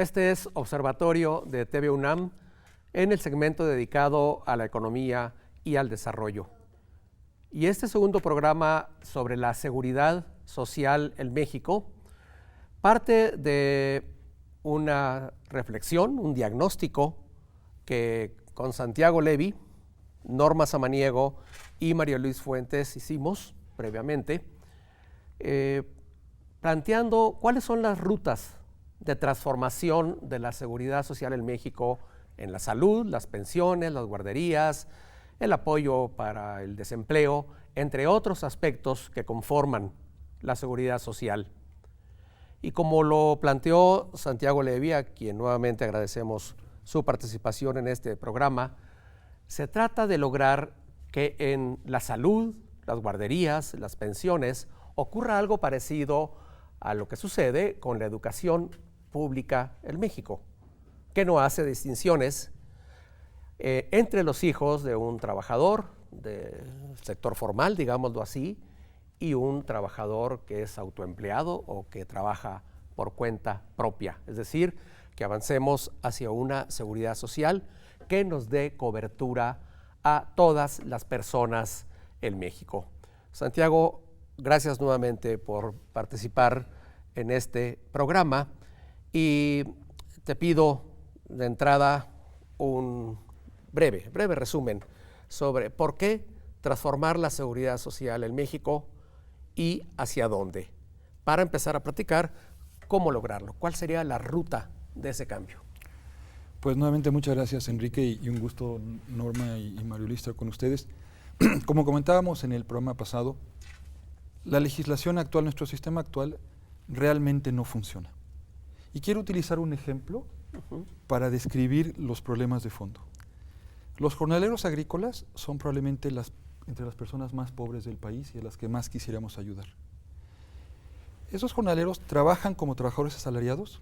Este es Observatorio de TV UNAM en el segmento dedicado a la economía y al desarrollo. Y este segundo programa sobre la seguridad social en México parte de una reflexión, un diagnóstico que con Santiago Levy, Norma Samaniego y María Luis Fuentes hicimos previamente, planteando cuáles son las rutas de transformación de la seguridad social en México en la salud, las pensiones, las guarderías, el apoyo para el desempleo, entre otros aspectos que conforman la seguridad social. Y como lo planteó Santiago Levy, a quien nuevamente agradecemos su participación en este programa, se trata de lograr que en la salud, las guarderías, las pensiones, ocurra algo parecido a lo que sucede con la educación pública en México, que no hace distinciones entre los hijos de un trabajador del sector formal, digámoslo así, y un trabajador que es autoempleado o que trabaja por cuenta propia. Es decir, que avancemos hacia una seguridad social que nos dé cobertura a todas las personas en México. Santiago, gracias nuevamente por participar en este programa y te pido de entrada un breve resumen sobre por qué transformar la seguridad social en México y hacia dónde, para empezar a platicar cómo lograrlo, cuál sería la ruta de ese cambio. Pues nuevamente muchas gracias, Enrique, y un gusto, Norma y María Luis, estar con ustedes. Como comentábamos en el programa pasado, la legislación actual, nuestro sistema actual, realmente no funciona. Y quiero utilizar un ejemplo para describir los problemas de fondo. Los jornaleros agrícolas son probablemente entre las personas más pobres del país y a las que más quisiéramos ayudar. Esos jornaleros trabajan como trabajadores asalariados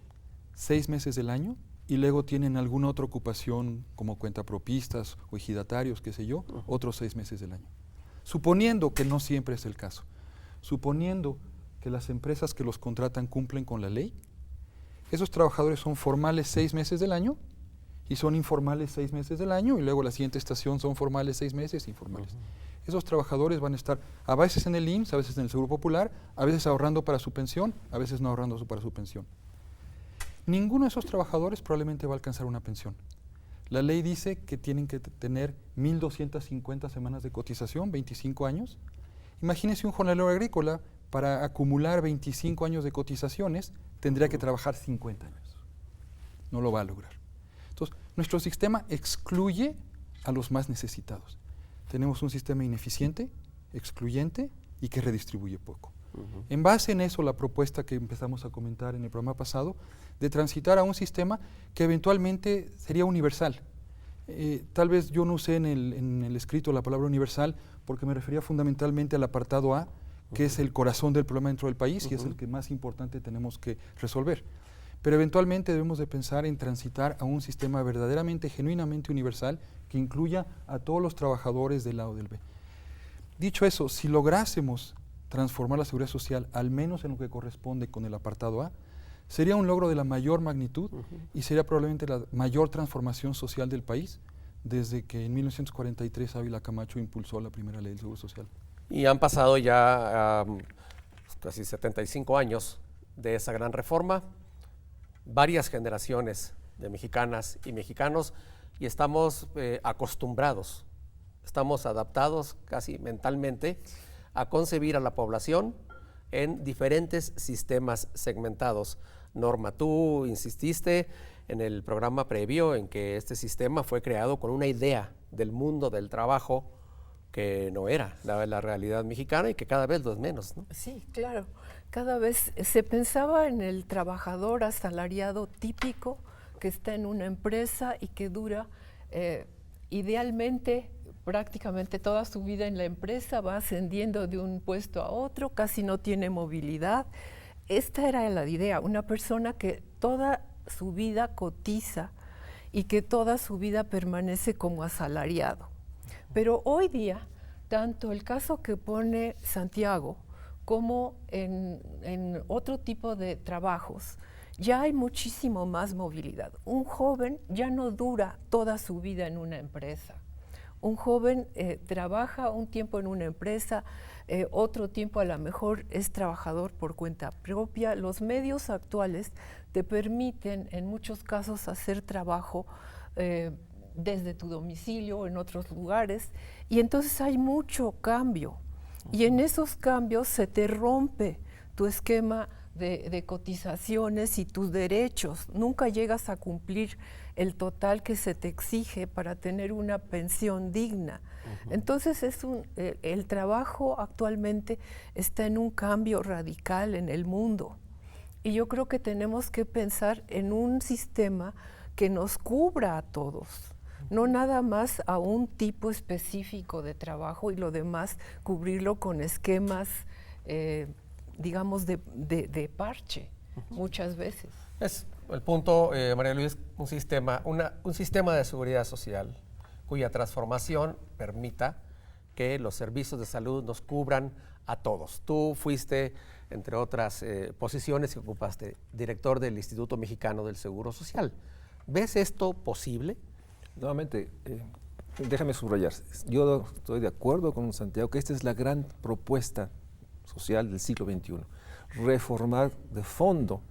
6 meses del año y luego tienen alguna otra ocupación como cuentapropistas o ejidatarios, qué sé yo, otros 6 meses del año. Suponiendo que no siempre es el caso, suponiendo que las empresas que los contratan cumplen con la ley, esos trabajadores son formales 6 meses del año y son informales 6 meses del año y luego la siguiente estación son formales 6 meses, informales. Esos trabajadores van a estar a veces en el IMSS, a veces en el Seguro Popular, a veces ahorrando para su pensión, a veces no ahorrando para su pensión. Ninguno de esos trabajadores probablemente va a alcanzar una pensión. La ley dice que tienen que tener 1,250 semanas de cotización, 25 años. Imagínense un jornalero agrícola, para acumular 25 años de cotizaciones, tendría que trabajar 50 años. No lo va a lograr. Entonces, nuestro sistema excluye a los más necesitados. Tenemos un sistema ineficiente, excluyente y que redistribuye poco. En base en eso, la propuesta que empezamos a comentar en el programa pasado, de transitar a un sistema que eventualmente sería universal. Tal vez yo no usé en el escrito la palabra universal porque me refería fundamentalmente al apartado A, que es el corazón del problema dentro del país y es el que más importante tenemos que resolver. Pero eventualmente debemos de pensar en transitar a un sistema verdaderamente, genuinamente universal que incluya a todos los trabajadores del A o del B. Dicho eso, si lográsemos transformar la seguridad social, al menos en lo que corresponde con el apartado A, sería un logro de la mayor magnitud y sería probablemente la mayor transformación social del país desde que en 1943 Ávila Camacho impulsó la primera ley del Seguro Social. Y han pasado ya casi 75 años de esa gran reforma, varias generaciones de mexicanas y mexicanos, y estamos acostumbrados, estamos adaptados casi mentalmente a concebir a la población en diferentes sistemas segmentados. Norma, tú insististe en el programa previo en que este sistema fue creado con una idea del mundo del trabajo que no era la realidad mexicana y que cada vez lo es menos, ¿no? Sí, claro. Cada vez se pensaba en el trabajador asalariado típico que está en una empresa y que dura idealmente prácticamente toda su vida en la empresa, va ascendiendo de un puesto a otro, casi no tiene movilidad. Esta era la idea, una persona que toda su vida cotiza y que toda su vida permanece como asalariado. Pero hoy día, tanto el caso que pone Santiago como en otro tipo de trabajos ya hay muchísimo más movilidad. Un joven ya no dura toda su vida en una empresa. Un joven trabaja un tiempo en una empresa, otro tiempo a lo mejor es trabajador por cuenta propia. Los medios actuales te permiten en muchos casos hacer trabajo desde tu domicilio o en otros lugares, y entonces hay mucho cambio. Y en esos cambios se te rompe tu esquema de cotizaciones y tus derechos. Nunca llegas a cumplir el total que se te exige para tener una pensión digna. Entonces el trabajo actualmente está en un cambio radical en el mundo. Y yo creo que tenemos que pensar en un sistema que nos cubra a todos, no nada más a un tipo específico de trabajo y lo demás cubrirlo con esquemas digamos, de parche, muchas veces. Es el punto, María Luis, un sistema de seguridad social cuya transformación permita que los servicios de salud nos cubran a todos. Tú fuiste, entre otras posiciones que ocupaste, director del Instituto Mexicano del Seguro Social. ¿Ves esto posible? Nuevamente, déjame subrayar, yo estoy de acuerdo con Santiago que esta es la gran propuesta social del siglo XXI, reformar de fondo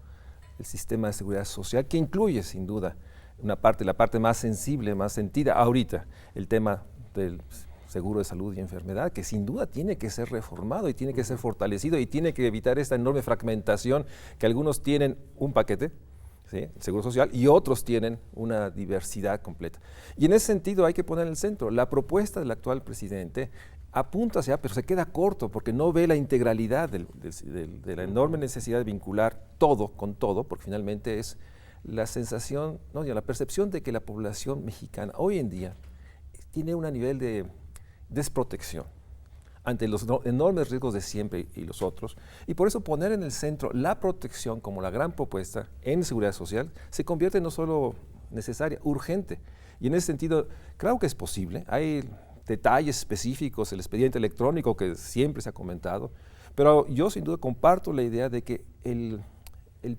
el sistema de seguridad social, que incluye sin duda la parte más sensible, más sentida ahorita, el tema del seguro de salud y enfermedad, que sin duda tiene que ser reformado y tiene que ser fortalecido y tiene que evitar esta enorme fragmentación que algunos tienen un paquete, ¿sí?, el seguro social, y otros tienen una diversidad completa. Y en ese sentido hay que poner en el centro la propuesta del actual presidente. Apunta hacia, pero se queda corto porque no ve la integralidad de la enorme necesidad de vincular todo con todo, porque finalmente es la sensación, ¿no?, y la percepción de que la población mexicana hoy en día tiene un nivel de desprotección ante los enormes riesgos de siempre y los otros, y por eso poner en el centro la protección como la gran propuesta en seguridad social se convierte no solo necesaria, urgente. Y en ese sentido, claro que es posible, hay detalles específicos, el expediente electrónico que siempre se ha comentado, pero yo sin duda comparto la idea de que el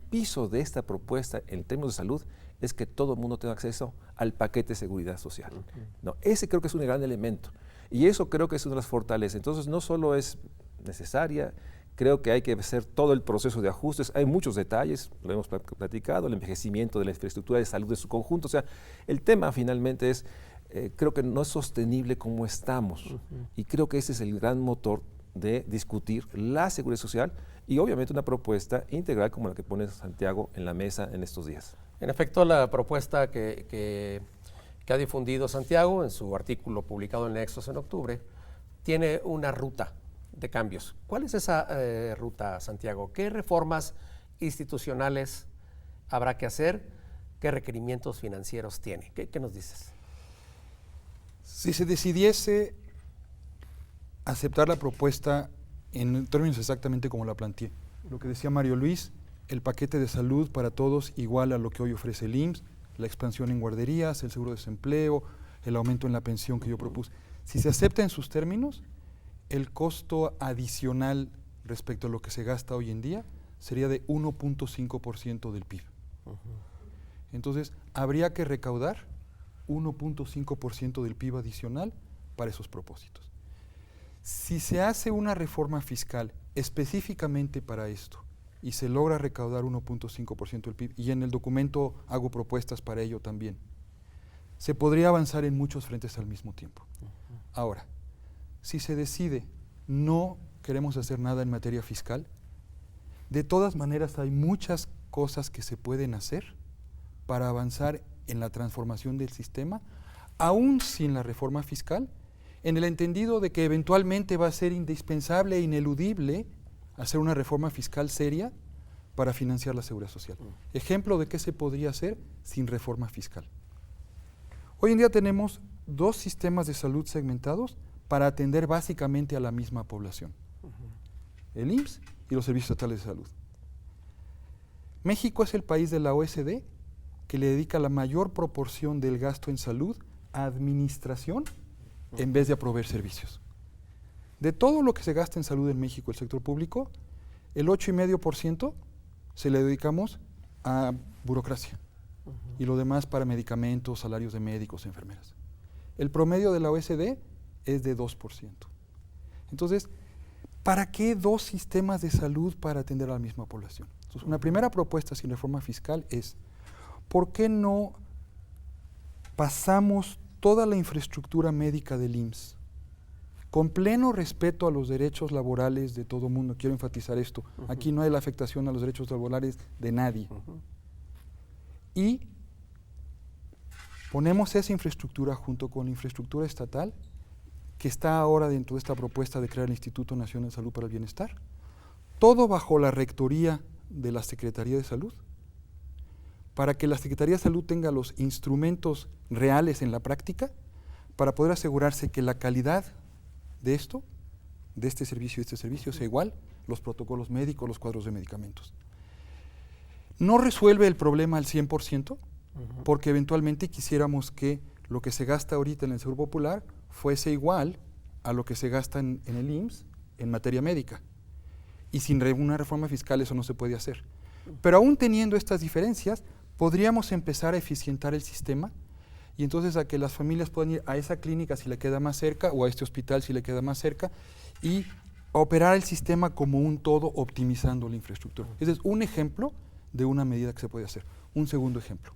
piso de esta propuesta en términos de salud es que todo el mundo tenga acceso al paquete de seguridad social. No, ese creo que es un gran elemento y eso creo que es una de las fortalezas. Entonces no solo es necesaria, creo que hay que hacer todo el proceso de ajustes, hay muchos detalles, lo hemos platicado, el envejecimiento de la infraestructura de salud de su conjunto, o sea, el tema finalmente es creo que no es sostenible como estamos y creo que ese es el gran motor de discutir la seguridad social y obviamente una propuesta integral como la que pone Santiago en la mesa en estos días. En efecto, la propuesta que ha difundido Santiago en su artículo publicado en Nexos en octubre tiene una ruta de cambios. ¿Cuál es esa ruta, Santiago? ¿Qué reformas institucionales habrá que hacer? ¿Qué requerimientos financieros tiene? ¿Qué nos dices? Si se decidiese aceptar la propuesta en términos exactamente como la planteé, lo que decía Mario Luis, el paquete de salud para todos igual a lo que hoy ofrece el IMSS, la expansión en guarderías, el seguro de desempleo, el aumento en la pensión que yo propuse. Si se acepta en sus términos, el costo adicional respecto a lo que se gasta hoy en día sería de 1.5% del PIB. Entonces, habría que recaudar 1.5% del PIB adicional para esos propósitos. Si se hace una reforma fiscal específicamente para esto y se logra recaudar 1.5% del PIB, y en el documento hago propuestas para ello también, se podría avanzar en muchos frentes al mismo tiempo. Ahora, si se decide no queremos hacer nada en materia fiscal, de todas maneras hay muchas cosas que se pueden hacer para avanzar en la transformación del sistema, aún sin la reforma fiscal, en el entendido de que eventualmente va a ser indispensable e ineludible hacer una reforma fiscal seria para financiar la seguridad social. Ejemplo de qué se podría hacer sin reforma fiscal. Hoy en día tenemos dos sistemas de salud segmentados para atender básicamente a la misma población. El IMSS y los servicios estatales de salud. México es el país de la OECD que le dedica la mayor proporción del gasto en salud a administración en vez de a proveer servicios. De todo lo que se gasta en salud en México, el sector público, el 8,5% se le dedicamos a burocracia y lo demás para medicamentos, salarios de médicos, enfermeras. El promedio de la OECD es de 2%. Entonces, ¿para qué dos sistemas de salud para atender a la misma población? Entonces, una primera propuesta sin reforma fiscal es, ¿por qué no pasamos toda la infraestructura médica del IMSS con pleno respeto a los derechos laborales de todo mundo? Quiero enfatizar esto. Aquí no hay la afectación a los derechos laborales de nadie. Y ponemos esa infraestructura junto con la infraestructura estatal que está ahora dentro de esta propuesta de crear el Instituto Nacional de Salud para el Bienestar, todo bajo la rectoría de la Secretaría de Salud, para que la Secretaría de Salud tenga los instrumentos reales en la práctica para poder asegurarse que la calidad de esto, de este servicio y este servicio sea igual, los protocolos médicos, los cuadros de medicamentos. No resuelve el problema al 100%, porque eventualmente quisiéramos que lo que se gasta ahorita en el Seguro Popular fuese igual a lo que se gasta en el IMSS en materia médica. Y sin una reforma fiscal eso no se puede hacer. Pero aún teniendo estas diferencias, podríamos empezar a eficientar el sistema y entonces a que las familias puedan ir a esa clínica si le queda más cerca o a este hospital si le queda más cerca y operar el sistema como un todo optimizando la infraestructura. Ese es un ejemplo de una medida que se puede hacer. Un segundo ejemplo.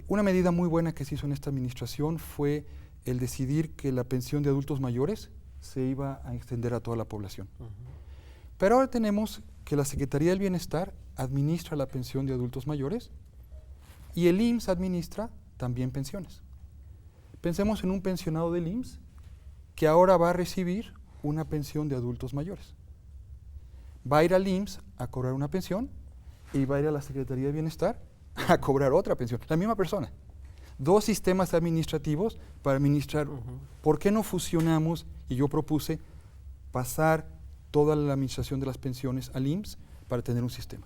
Una medida muy buena que se hizo en esta administración fue el decidir que la pensión de adultos mayores se iba a extender a toda la población. Pero ahora tenemos que la Secretaría del Bienestar administra la pensión de adultos mayores y el IMSS administra también pensiones. Pensemos en un pensionado del IMSS que ahora va a recibir una pensión de adultos mayores. Va a ir al IMSS a cobrar una pensión y va a ir a la Secretaría de Bienestar a cobrar otra pensión. La misma persona. Dos sistemas administrativos para administrar. ¿Por qué no fusionamos? Y yo propuse pasar toda la administración de las pensiones al IMSS para tener un sistema.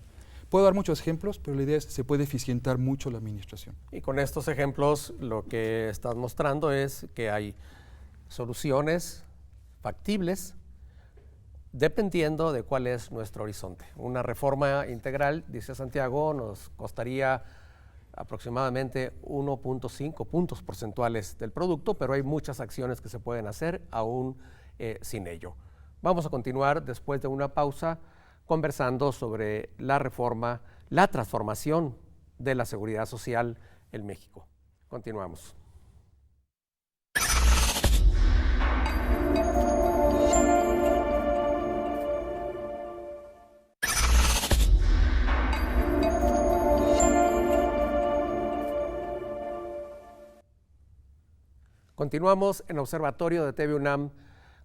Puedo dar muchos ejemplos, pero la idea es que se puede eficientar mucho la administración. Y con estos ejemplos lo que estás mostrando es que hay soluciones factibles dependiendo de cuál es nuestro horizonte. Una reforma integral, dice Santiago, nos costaría aproximadamente 1.5 puntos porcentuales del producto, pero hay muchas acciones que se pueden hacer aún sin ello. Vamos a continuar después de una pausa conversando sobre la reforma, la transformación de la seguridad social en México. Continuamos. Continuamos en Observatorio de TV UNAM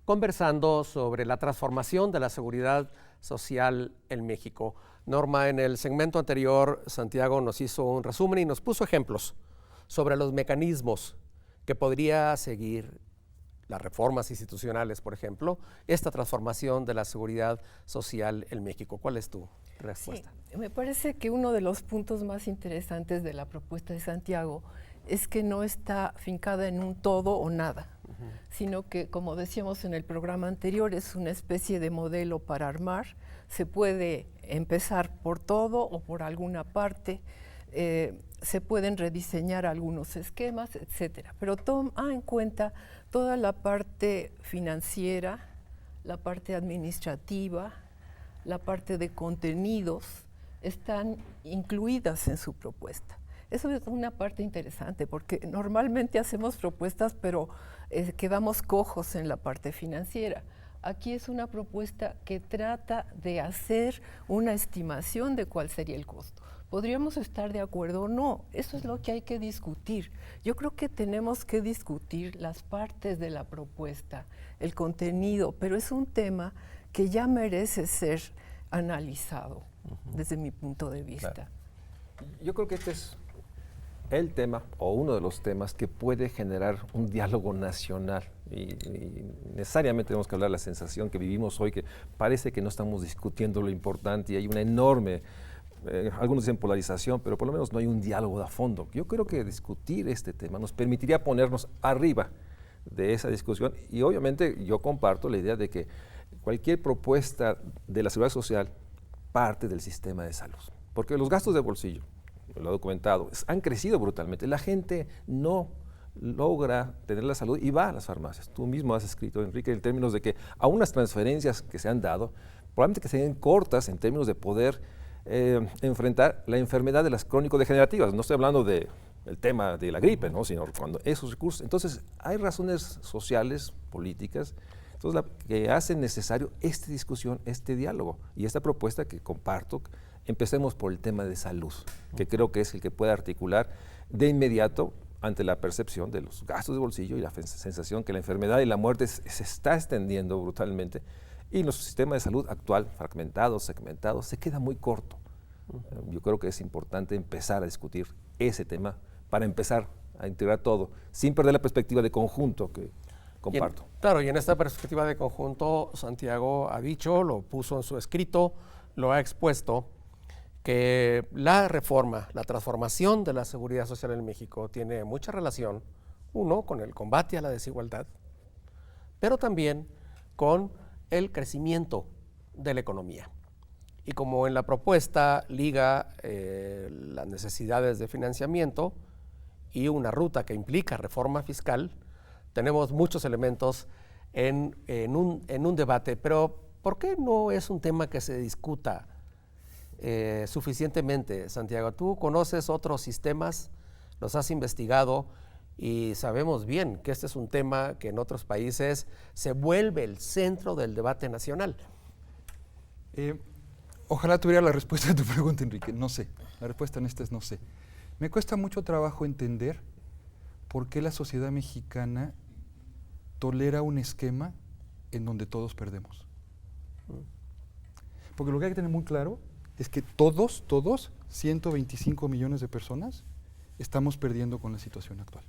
conversando sobre la transformación de la seguridad social en México. Norma, en el segmento anterior, Santiago nos hizo un resumen y nos puso ejemplos sobre los mecanismos que podría seguir las reformas institucionales, por ejemplo, esta transformación de la seguridad social en México. ¿Cuál es tu respuesta? Sí, me parece que uno de los puntos más interesantes de la propuesta de Santiago es que no está fincada en un todo o nada, sino que, como decíamos en el programa anterior, es una especie de modelo para armar. Se puede empezar por todo o por alguna parte, se pueden rediseñar algunos esquemas, etcétera. Pero toma en cuenta toda la parte financiera, la parte administrativa, la parte de contenidos, están incluidas en su propuesta. Eso es una parte interesante, porque normalmente hacemos propuestas, pero quedamos cojos en la parte financiera. Aquí es una propuesta que trata de hacer una estimación de cuál sería el costo. ¿Podríamos estar de acuerdo o no? Eso es lo que hay que discutir. Yo creo que tenemos que discutir las partes de la propuesta, el contenido, pero es un tema que ya merece ser analizado desde mi punto de vista. Claro. Yo creo que este es el tema o uno de los temas que puede generar un diálogo nacional y necesariamente tenemos que hablar de la sensación que vivimos hoy, que parece que no estamos discutiendo lo importante y hay una enorme, algunos dicen polarización, pero por lo menos no hay un diálogo de fondo. Yo creo que discutir este tema nos permitiría ponernos arriba de esa discusión y obviamente yo comparto la idea de que cualquier propuesta de la seguridad social parte del sistema de salud. porque los gastos de bolsillo, lo he documentado, han crecido brutalmente. La gente no logra tener la salud y va a las farmacias. Tú mismo has escrito, Enrique, en términos de que aún las transferencias que se han dado, probablemente que sean cortas en términos de poder enfrentar la enfermedad de las crónico-degenerativas. No estoy hablando del tema de la gripe, ¿no? Sino cuando esos recursos. Entonces, hay razones sociales, políticas, entonces, que hacen necesario esta discusión, este diálogo y esta propuesta que comparto. Empecemos por el tema de salud, que creo que es el que puede articular de inmediato ante la percepción de los gastos de bolsillo y la sensación que la enfermedad y la muerte se está extendiendo brutalmente y nuestro sistema de salud actual, fragmentado, segmentado, se queda muy corto. Yo creo que es importante empezar a discutir ese tema para empezar a integrar todo, sin perder la perspectiva de conjunto que comparto. Claro, y en esta perspectiva de conjunto, Santiago ha dicho, lo puso en su escrito, lo ha expuesto, que la reforma, la transformación de la seguridad social en México tiene mucha relación, uno, con el combate a la desigualdad, pero también con el crecimiento de la economía. Y como en la propuesta liga las necesidades de financiamiento y una ruta que implica reforma fiscal, tenemos muchos elementos en un debate, pero ¿por qué no es un tema que se discuta suficientemente, Santiago? Tú conoces otros sistemas, los has investigado y sabemos bien que este es un tema que en otros países se vuelve el centro del debate nacional. Ojalá tuviera la respuesta a tu pregunta, Enrique. No sé. La respuesta en esta es no sé. Me cuesta mucho trabajo entender por qué la sociedad mexicana tolera un esquema en donde todos perdemos. Porque lo que hay que tener muy claro es que todos, 125 millones de personas, estamos perdiendo con la situación actual.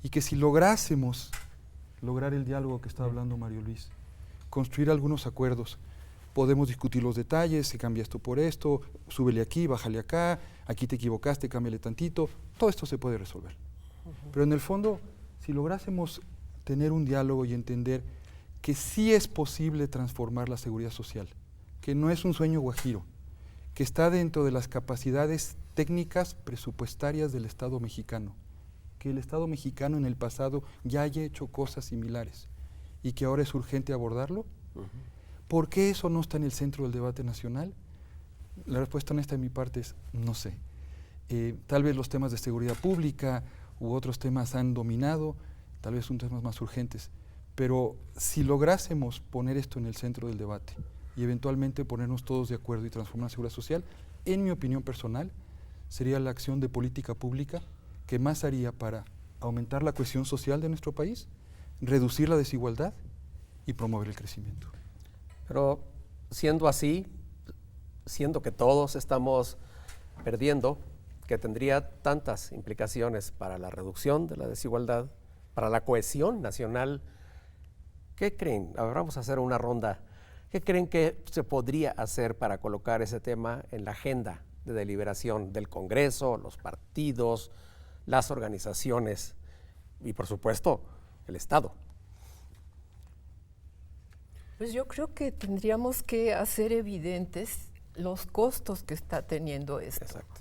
Y que si lográsemos lograr el diálogo que está hablando Mario Luis, construir algunos acuerdos, podemos discutir los detalles, si cambia esto por esto, súbele aquí, bájale acá, aquí te equivocaste, cámbiale tantito, todo esto se puede resolver. Pero en el fondo, si lográsemos tener un diálogo y entender que sí es posible transformar la seguridad social, que no es un sueño guajiro, que está dentro de las capacidades técnicas presupuestarias del Estado mexicano, que el Estado mexicano en el pasado ya haya hecho cosas similares y que ahora es urgente abordarlo. ¿Por qué eso no está en el centro del debate nacional? La respuesta honesta de mi parte es no sé. Tal vez los temas de seguridad pública u otros temas han dominado, tal vez son temas más urgentes, pero si lográsemos poner esto en el centro del debate y eventualmente ponernos todos de acuerdo y transformar la seguridad social, en mi opinión personal, sería la acción de política pública que más haría para aumentar la cohesión social de nuestro país, reducir la desigualdad y promover el crecimiento. Pero siendo así, siendo que todos estamos perdiendo, que tendría tantas implicaciones para la reducción de la desigualdad, para la cohesión nacional, ¿qué creen? Ahora vamos a hacer una ronda. ¿Qué creen que se podría hacer para colocar ese tema en la agenda de deliberación del Congreso, los partidos, las organizaciones y, por supuesto, el Estado? Pues yo creo que tendríamos que hacer evidentes los costos que está teniendo esto. Exacto.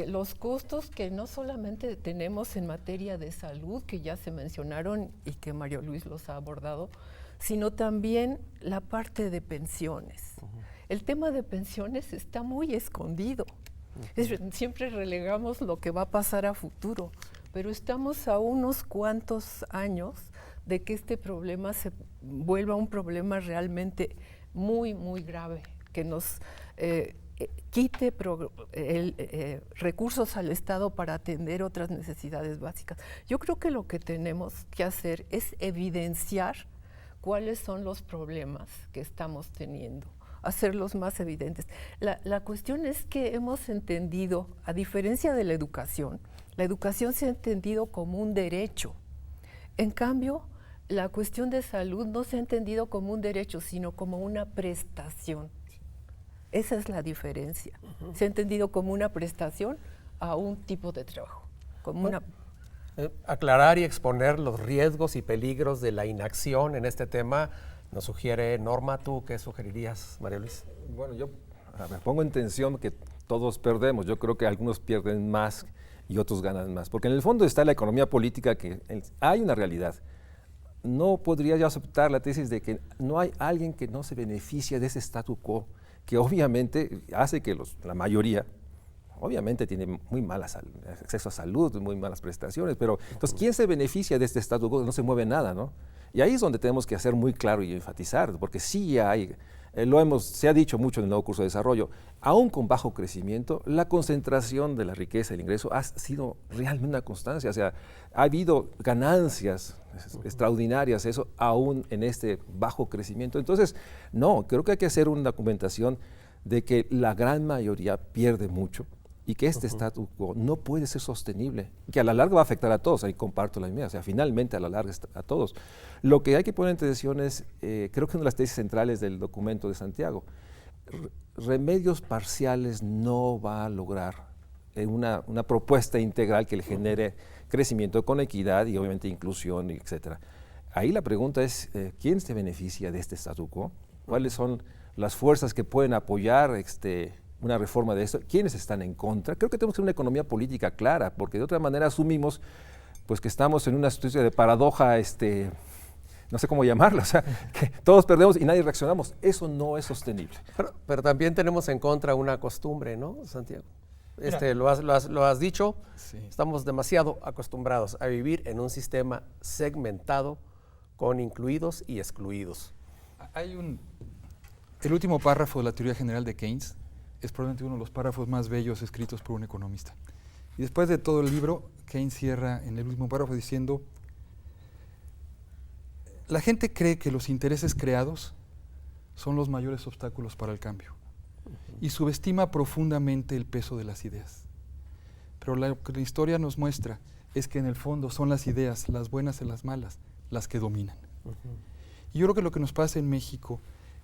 Los costos que no solamente tenemos en materia de salud, que ya se mencionaron y que Mario Luis los ha abordado, sino también la parte de pensiones. El tema de pensiones está muy escondido. Siempre relegamos lo que va a pasar a futuro, pero estamos a unos cuantos años de que este problema se vuelva un problema realmente muy, muy grave, que nos quite recursos al Estado para atender otras necesidades básicas. Yo creo que lo que tenemos que hacer es evidenciar cuáles son los problemas que estamos teniendo, hacerlos más evidentes. La cuestión es que hemos entendido, a diferencia de la educación se ha entendido como un derecho. En cambio, la cuestión de salud no se ha entendido como un derecho, sino como una prestación. Esa es la diferencia. Se ha entendido como una prestación a un tipo de trabajo. Como aclarar y exponer los riesgos y peligros de la inacción en este tema nos sugiere Norma. ¿Tú qué sugerirías, María Luis? Bueno, yo a ver, pongo en tensión que todos perdemos. Yo creo que algunos pierden más y otros ganan más. Porque en el fondo está la economía política, que hay una realidad. No podría yo aceptar la tesis de que no hay alguien que no se beneficia de ese statu quo, que obviamente hace que la mayoría, obviamente tiene muy mal acceso a salud, muy malas prestaciones, pero entonces, ¿quién se beneficia de este statu quo? No se mueve nada, ¿no? Y ahí es donde tenemos que hacer muy claro y enfatizar, porque sí hay, se ha dicho mucho en el nuevo curso de desarrollo, aún con bajo crecimiento, la concentración de la riqueza y el ingreso ha sido realmente una constancia, o sea, ha habido ganancias extraordinarias, eso aún en este bajo crecimiento. Entonces, no, creo que hay que hacer una documentación de que la gran mayoría pierde mucho y que este statu quo no puede ser sostenible, que a la larga va a afectar a todos, ahí comparto la idea, o sea, finalmente a la larga a todos. Lo que hay que poner en tensión es, creo que una de las tesis centrales del documento de Santiago, remedios parciales no va a lograr una propuesta integral que le genere crecimiento con equidad y obviamente inclusión, etc. Ahí la pregunta es, ¿quién se beneficia de este statu quo? ¿Cuáles son las fuerzas que pueden apoyar una reforma de esto? ¿Quiénes están en contra? Creo que tenemos que tener una economía política clara, porque de otra manera asumimos pues, que estamos en una situación de paradoja, no sé cómo llamarla, o sea, que todos perdemos y nadie reaccionamos. Eso no es sostenible. Pero también tenemos en contra una costumbre, ¿no, Santiago? Lo has dicho, sí. Estamos demasiado acostumbrados a vivir en un sistema segmentado con incluidos y excluidos. El último párrafo de la teoría general de Keynes es probablemente uno de los párrafos más bellos escritos por un economista. Y después de todo el libro, Keynes cierra en el último párrafo diciendo: la gente cree que los intereses creados son los mayores obstáculos para el cambio y subestima profundamente el peso de las ideas. Pero lo que la historia nos muestra es que en el fondo son las ideas, las buenas y las malas, las que dominan. Y yo creo que lo que nos pasa en México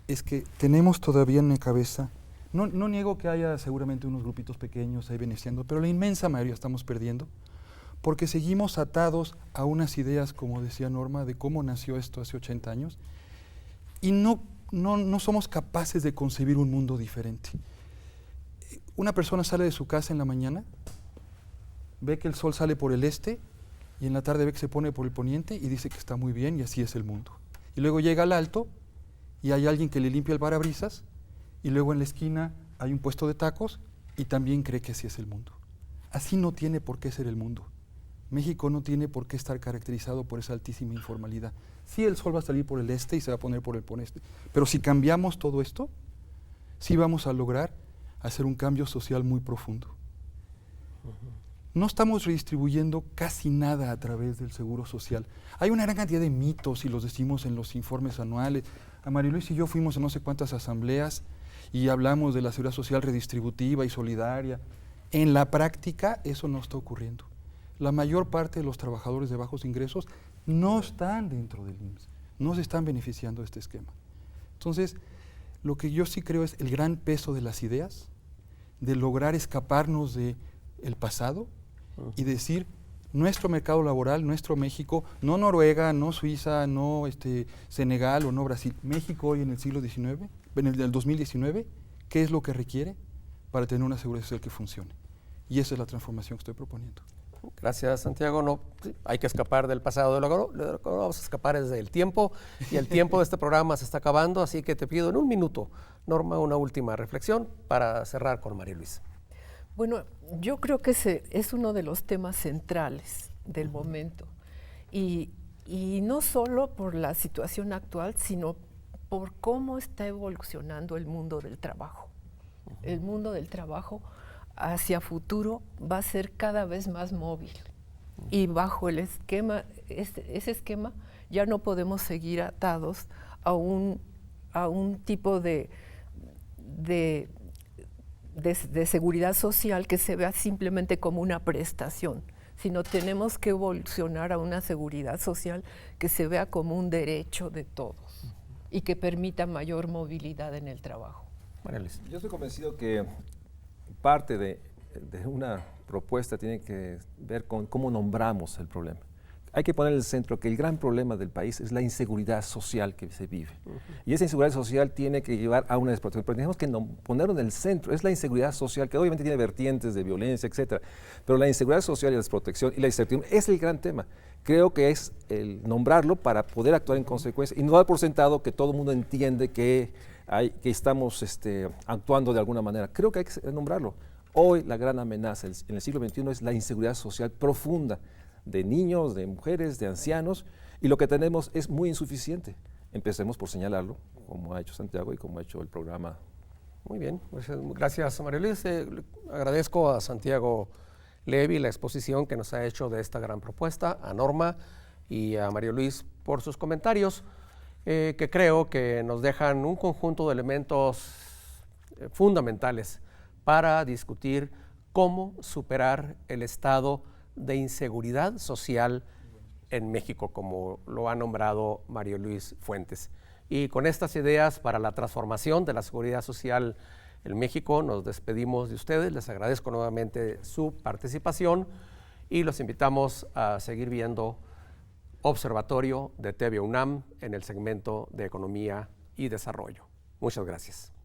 es que tenemos todavía en la cabeza, no niego que haya seguramente unos grupitos pequeños ahí beneficiando, pero la inmensa mayoría estamos perdiendo porque seguimos atados a unas ideas, como decía Norma, de cómo nació esto hace 80 años y no somos capaces de concebir un mundo diferente. Una persona sale de su casa en la mañana, ve que el sol sale por el este y en la tarde ve que se pone por el poniente y dice que está muy bien y así es el mundo. Y luego llega al alto y hay alguien que le limpia el parabrisas y luego en la esquina hay un puesto de tacos y también cree que así es el mundo. Así no tiene por qué ser el mundo. México no tiene por qué estar caracterizado por esa altísima informalidad. Sí, el sol va a salir por el este y se va a poner por el poneste, pero si cambiamos todo esto, sí vamos a lograr hacer un cambio social muy profundo. No estamos redistribuyendo casi nada a través del seguro social. Hay una gran cantidad de mitos y los decimos en los informes anuales. A María Luis y yo fuimos a no sé cuántas asambleas y hablamos de la seguridad social redistributiva y solidaria. En la práctica eso no está ocurriendo. La mayor parte de los trabajadores de bajos ingresos no están dentro del IMSS, no se están beneficiando de este esquema. Entonces, lo que yo sí creo es el gran peso de las ideas, de lograr escaparnos del pasado y decir, nuestro mercado laboral, nuestro México, no Noruega, no Suiza, no Senegal o no Brasil, México hoy en el siglo XIX, en el 2019, ¿qué es lo que requiere para tener una seguridad social que funcione? Y esa es la transformación que estoy proponiendo. Gracias, Santiago. No, hay que escapar del pasado, de lo que vamos a escapar es del tiempo, y el tiempo de este programa se está acabando, así que te pido en un minuto, Norma, una última reflexión para cerrar con María Luisa. Bueno, yo creo que es uno de los temas centrales del momento, y no solo por la situación actual, sino por cómo está evolucionando el mundo del trabajo. El mundo del trabajo hacia futuro va a ser cada vez más móvil y bajo el esquema, ese esquema ya no podemos seguir atados a un tipo de seguridad social que se vea simplemente como una prestación, sino tenemos que evolucionar a una seguridad social que se vea como un derecho de todos y que permita mayor movilidad en el trabajo. Yo estoy convencido que parte de una propuesta tiene que ver con cómo nombramos el problema. hay que poner en el centro que el gran problema del país es la inseguridad social que se vive. Y esa inseguridad social tiene que llevar a una desprotección. Pero tenemos que ponerlo en el centro. Es la inseguridad social, que obviamente tiene vertientes de violencia, etcétera. Pero la inseguridad social y la desprotección y la incertidumbre es el gran tema. Creo que es el nombrarlo para poder actuar en consecuencia y no dar por sentado que todo el mundo entiende que estamos actuando de alguna manera. Creo que hay que nombrarlo. Hoy la gran amenaza en el siglo XXI es la inseguridad social profunda de niños, de mujeres, de ancianos, y lo que tenemos es muy insuficiente. Empecemos por señalarlo, como ha hecho Santiago y como ha hecho el programa. Muy bien, gracias María Luis. Agradezco a Santiago Levy la exposición que nos ha hecho de esta gran propuesta, a Norma y a María Luis por sus comentarios, que creo que nos dejan un conjunto de elementos fundamentales para discutir cómo superar el estado de inseguridad social en México, como lo ha nombrado Mario Luis Fuentes. Y con estas ideas para la transformación de la seguridad social en México, nos despedimos de ustedes. Les agradezco nuevamente su participación y los invitamos a seguir viendo Observatorio de TV UNAM en el segmento de Economía y Desarrollo. Muchas gracias.